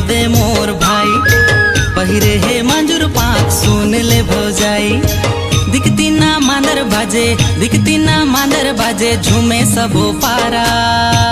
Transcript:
दे मोर भाई। पहिरे हे मंजूर पाक सुन ले भौजाई। दिखती ना मांदर बाजे, दिखती ना मांदर बाजे, झूमे सबो पारा।